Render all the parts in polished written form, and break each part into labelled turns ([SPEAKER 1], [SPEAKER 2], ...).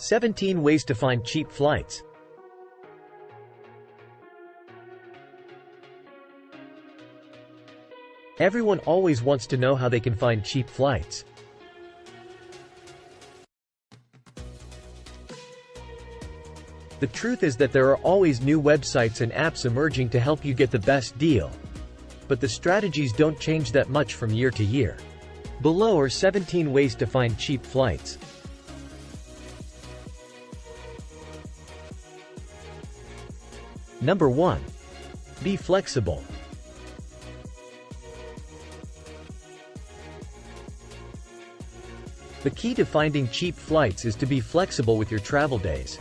[SPEAKER 1] 17 Ways to Find Cheap Flights. Everyone always wants to know how they can find cheap flights. The truth is that there are always new websites and apps emerging to help you get the best deal. But the strategies don't change that much from year to year. Below are 17 ways to find cheap flights. Number 1. Be flexible. The key to finding cheap flights is to be flexible with your travel days.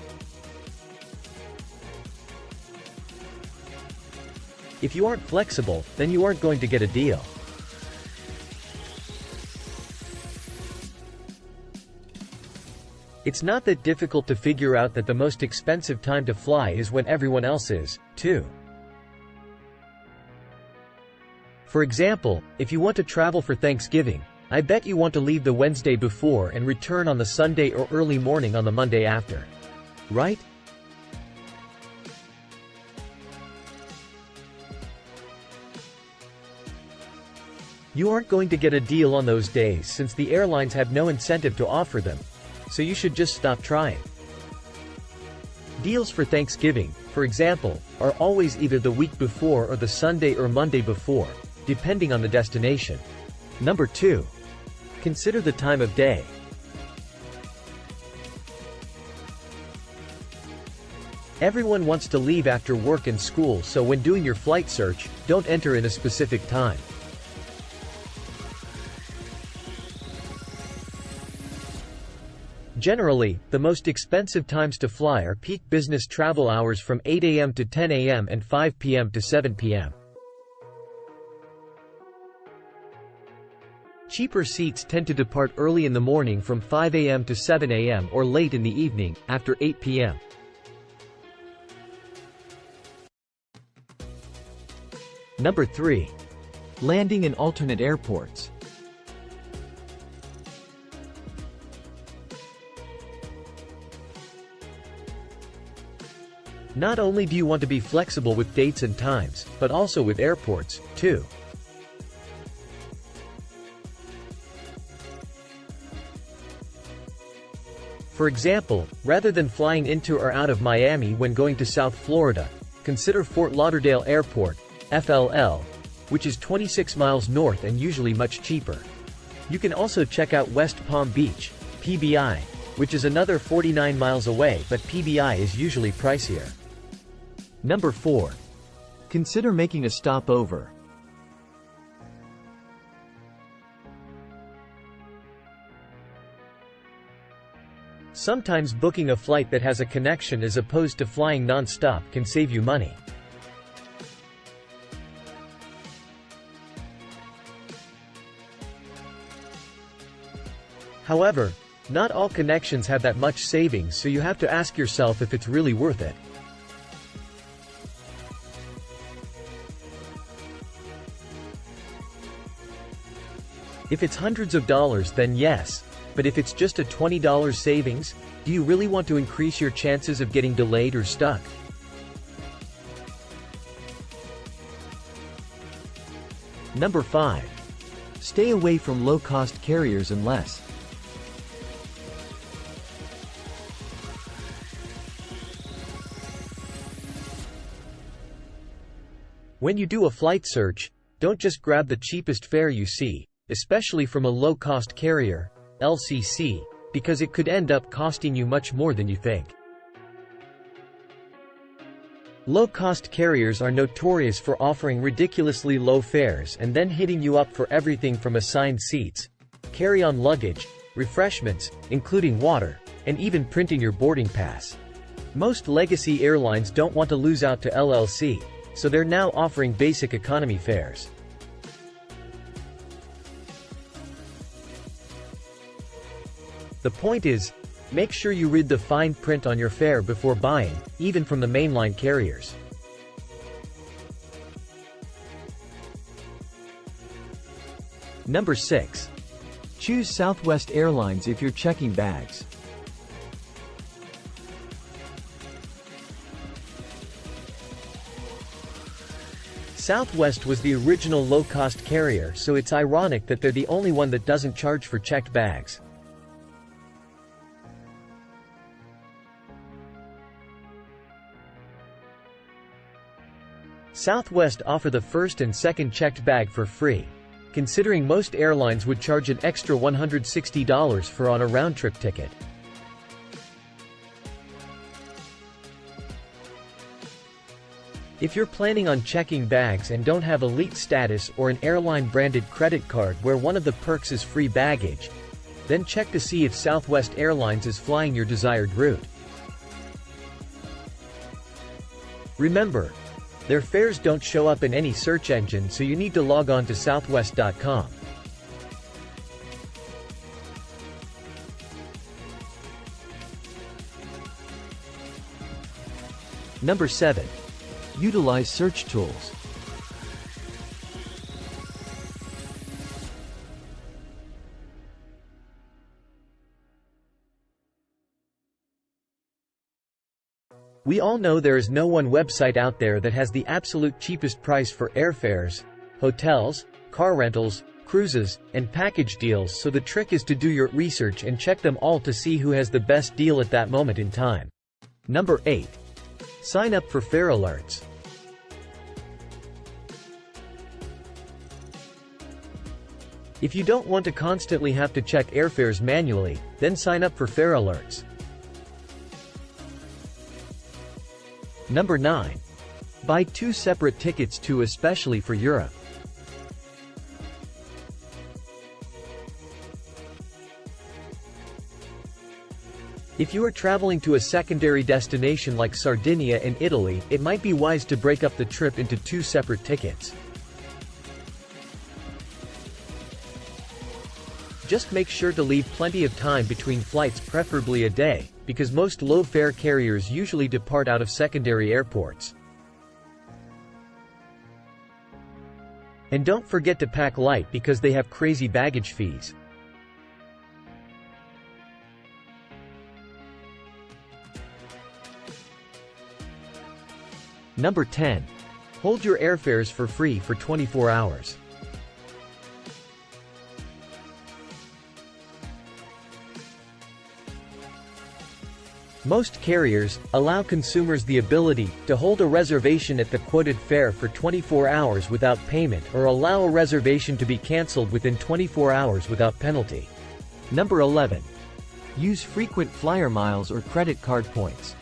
[SPEAKER 1] If you aren't flexible, then you aren't going to get a deal. It's not that difficult to figure out that the most expensive time to fly is when everyone else is, too. For example, if you want to travel for Thanksgiving, I bet you want to leave the Wednesday before and return on the Sunday or early morning on the Monday after. Right? You aren't going to get a deal on those days since the airlines have no incentive to offer them, so you should just stop trying. Deals for Thanksgiving, for example, are always either the week before or the Sunday or Monday before, depending on the destination. Number 2. Consider the time of day. Everyone wants to leave after work and school, so when doing your flight search, don't enter in a specific time. Generally, the most expensive times to fly are peak business travel hours from 8 a.m. to 10 a.m. and 5 p.m. to 7 p.m. Cheaper seats tend to depart early in the morning from 5 a.m. to 7 a.m. or late in the evening, after 8 p.m. Number 3. Landing in alternate airports. Not only do you want to be flexible with dates and times, but also with airports, too. For example, rather than flying into or out of Miami when going to South Florida, consider Fort Lauderdale Airport, FLL, which is 26 miles north and usually much cheaper. You can also check out West Palm Beach, PBI, which is another 49 miles away, but PBI is usually pricier. Number 4. Consider making a stopover. Sometimes booking a flight that has a connection as opposed to flying non-stop can save you money. However, not all connections have that much savings, so you have to ask yourself if it's really worth it. If it's hundreds of dollars, then yes. But if it's just a $20 savings, do you really want to increase your chances of getting delayed or stuck? Number 5. Stay away from low-cost carriers unless when you do a flight search, don't just grab the cheapest fare you see, especially from a low-cost carrier, LCC, because it could end up costing you much more than you think. Low-cost carriers are notorious for offering ridiculously low fares and then hitting you up for everything from assigned seats, carry-on luggage, refreshments, including water, and even printing your boarding pass. Most legacy airlines don't want to lose out to LLC, so they're now offering basic economy fares. The point is, make sure you read the fine print on your fare before buying, even from the mainline carriers. Number 6. Choose Southwest Airlines if you're checking bags. Southwest was the original low-cost carrier, so it's ironic that they're the only one that doesn't charge for checked bags. Southwest offer the first and second checked bag for free, considering most airlines would charge an extra $160 for on a round-trip ticket. If you're planning on checking bags and don't have elite status or an airline-branded credit card where one of the perks is free baggage, then check to see if Southwest Airlines is flying your desired route. Remember, their fares don't show up in any search engine, so you need to log on to southwest.com. Number 7. Utilize search tools. We all know there is no one website out there that has the absolute cheapest price for airfares, hotels, car rentals, cruises, and package deals, so the trick is to do your research and check them all to see who has the best deal at that moment in time. Number 8. Sign up for fare alerts. If you don't want to constantly have to check airfares manually, then sign up for fare alerts. Number 9. Buy 2 separate tickets too, especially for Europe. If you are traveling to a secondary destination like Sardinia and Italy, it might be wise to break up the trip into 2 separate tickets. Just make sure to leave plenty of time between flights, preferably a day, because most low-fare carriers usually depart out of secondary airports. And don't forget to pack light because they have crazy baggage fees. Number 10. Hold your airfares for free for 24 hours. Most carriers allow consumers the ability to hold a reservation at the quoted fare for 24 hours without payment, or allow a reservation to be canceled within 24 hours without penalty. Number 11. Use frequent flyer miles or credit card points.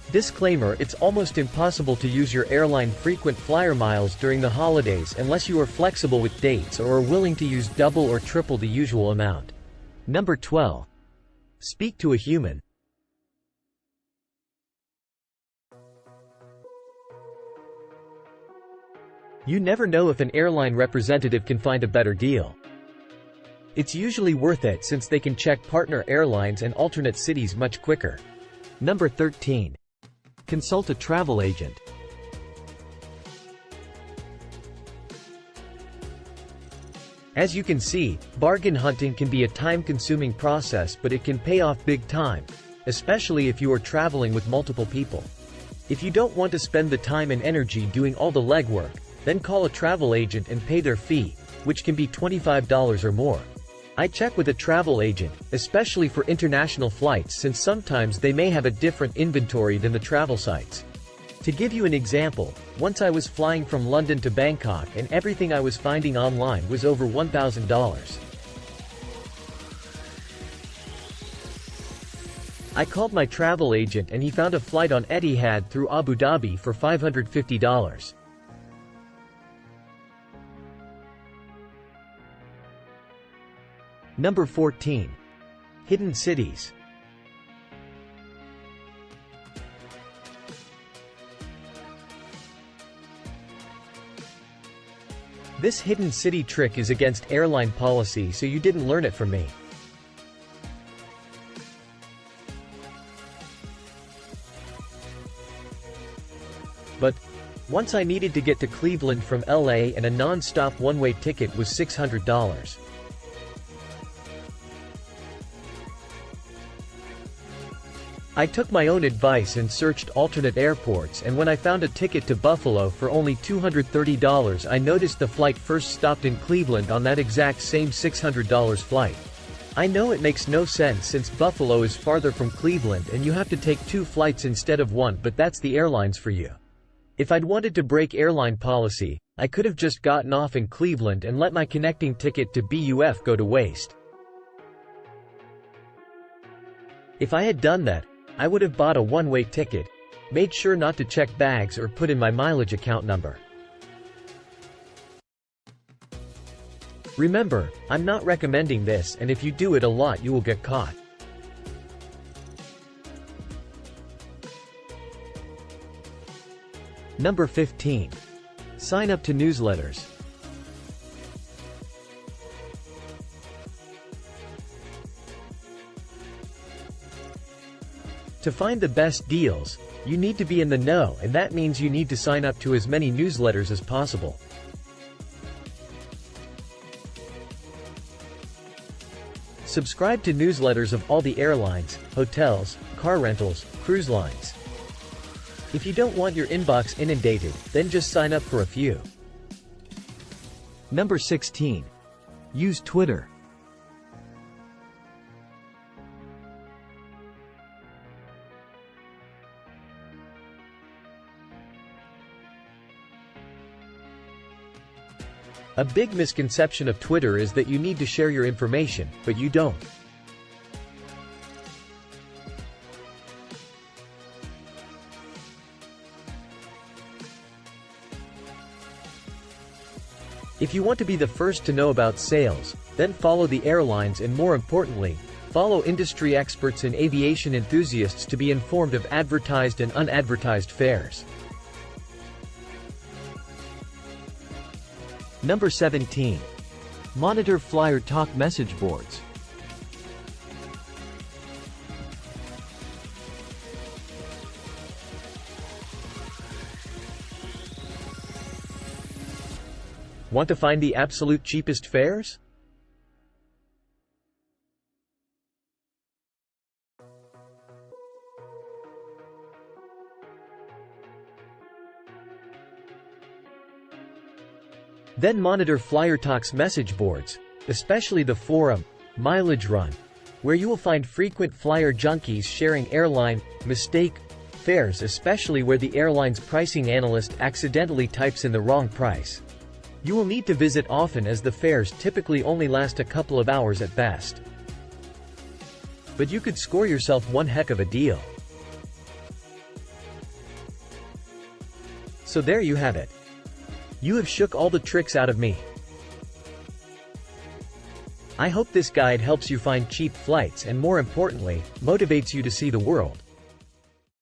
[SPEAKER 1] Disclaimer: it's almost impossible to use your airline frequent flyer miles during the holidays unless you are flexible with dates or are willing to use double or triple the usual amount. Number 12. Speak to a human. You never know if an airline representative can find a better deal. It's usually worth it since they can check partner airlines and alternate cities much quicker. Number 13. Consult a travel agent. As you can see, bargain hunting can be a time-consuming process, but it can pay off big time, especially if you are traveling with multiple people. If you don't want to spend the time and energy doing all the legwork, then call a travel agent and pay their fee, which can be $25 or more. I check with a travel agent, especially for international flights, since sometimes they may have a different inventory than the travel sites. To give you an example, once I was flying from London to Bangkok and everything I was finding online was over $1,000. I called my travel agent and he found a flight on Etihad through Abu Dhabi for $550. Number 14. Hidden cities. This hidden city trick is against airline policy, so you didn't learn it from me. But once I needed to get to Cleveland from LA and a non-stop one-way ticket was $600. I took my own advice and searched alternate airports, and when I found a ticket to Buffalo for only $230, I noticed the flight first stopped in Cleveland on that exact same $600 flight. I know it makes no sense since Buffalo is farther from Cleveland and you have to take 2 flights instead of 1, but that's the airlines for you. If I'd wanted to break airline policy, I could have just gotten off in Cleveland and let my connecting ticket to BUF go to waste. If I had done that, I would have bought a one-way ticket, made sure not to check bags or put in my mileage account number. Remember, I'm not recommending this, and if you do it a lot you will get caught. Number 15. Sign up to newsletters. To find the best deals, you need to be in the know, and that means you need to sign up to as many newsletters as possible. Subscribe to newsletters of all the airlines, hotels, car rentals, cruise lines. If you don't want your inbox inundated, then just sign up for a few. Number 16. Use Twitter. A big misconception of Twitter is that you need to share your information, but you don't. If you want to be the first to know about sales, then follow the airlines and, more importantly, follow industry experts and aviation enthusiasts to be informed of advertised and unadvertised fares. Number 17. Monitor flyer talk message boards. Want to find the absolute cheapest fares? Then monitor FlyerTalk's message boards, especially the forum, Mileage Run, where you will find frequent flyer junkies sharing airline mistake fares, especially where the airline's pricing analyst accidentally types in the wrong price. You will need to visit often as the fares typically only last a couple of hours at best. But you could score yourself one heck of a deal. So there you have it. You have shook all the tricks out of me. I hope this guide helps you find cheap flights and, more importantly, motivates you to see the world.